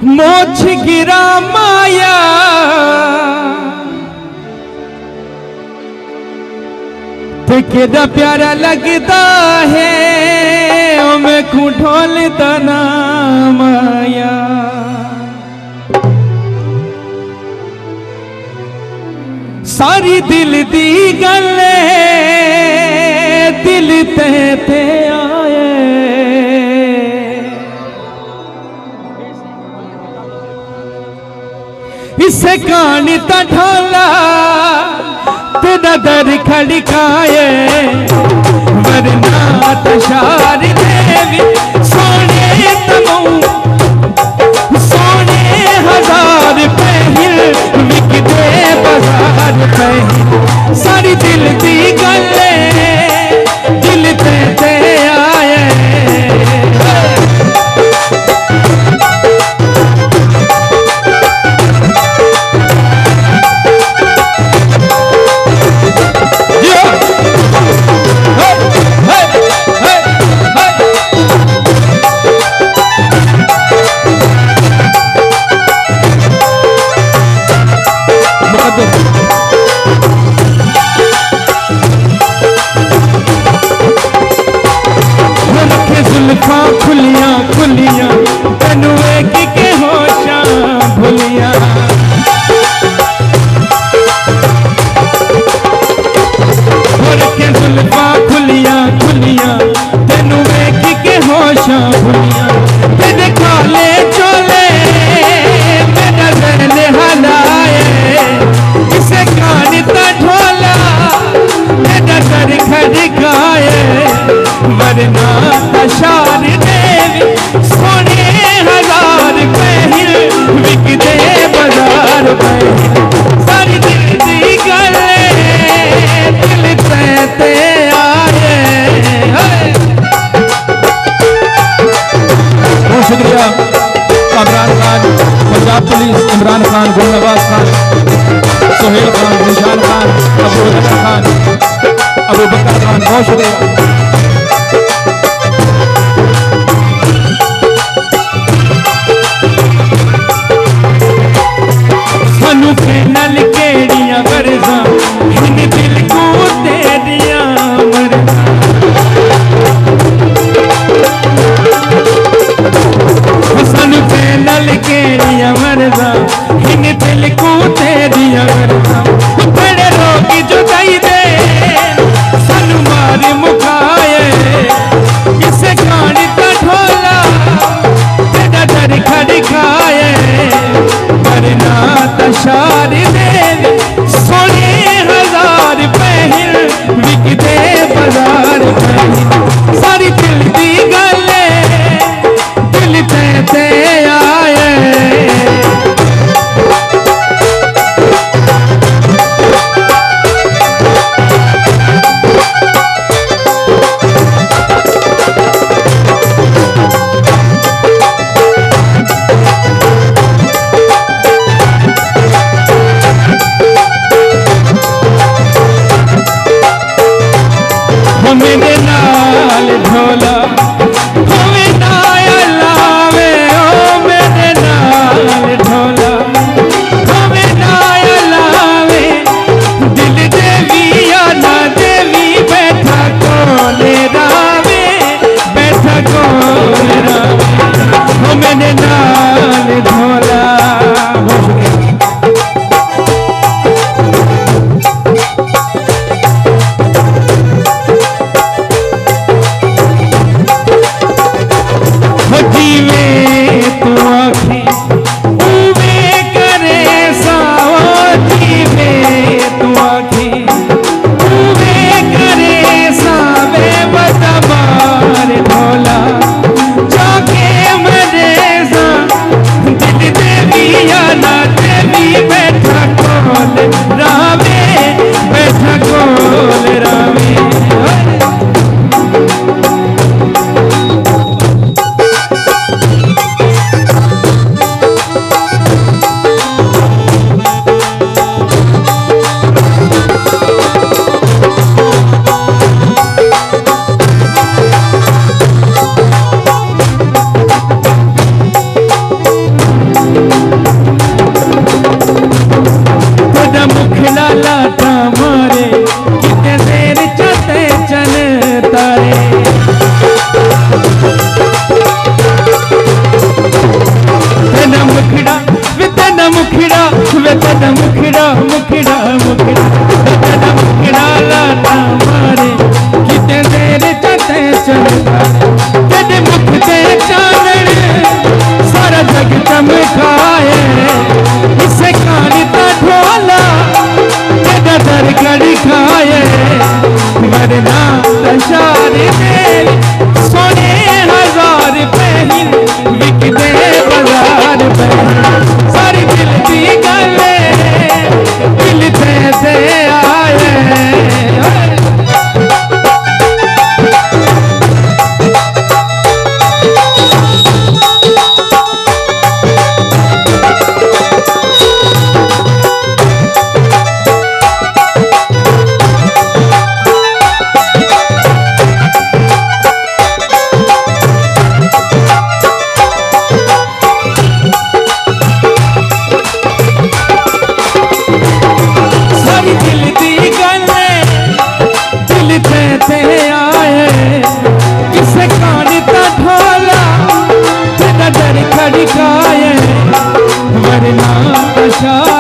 मोछ गिरा माया ते केदा प्यारा लगता है ओ मैं खूंठोल तना माया सारी दिल दी गल्ले दिल ते आए इसे कहानी ता ढोला तेरा दर खड़काए वरना तशार देवी सोने तमऊ सोने हजार पहल विकते बाजार पहल सारी दिल दी गल्ले दिल ते आए खुलियां खुलियां तेनू एक के होशा भुलियां के जुल्फा खुलियां खुलियां तेनू एक के होशा भुलियां तेरे काले चोले मेरा दिल हलाए इसे कान ता ढोला मेरा सर खड़काए वरना तशार देवी सोने हजार पहल विकते बाजार पहल सारी दिल दी गल्ले दिल ते आए बहुत शुक्रिया इमरान खान पंजाब पुलिस इमरान खान गुलनवाज खान सोहेल खान गुलशान खान अबू बकर खान अबू बकर खान बहुत शुक्रिया सानू नल केड़ियां गरजा इन दिल को तेरिया मरजा सानू नल केड़ियां मरजा इन दिल को तेरिया मरजा बड़े रोगी जुदाई दे सानू मार मुखा ते आए किसे कहानी का ढोला नजर खड़काए वरना शायद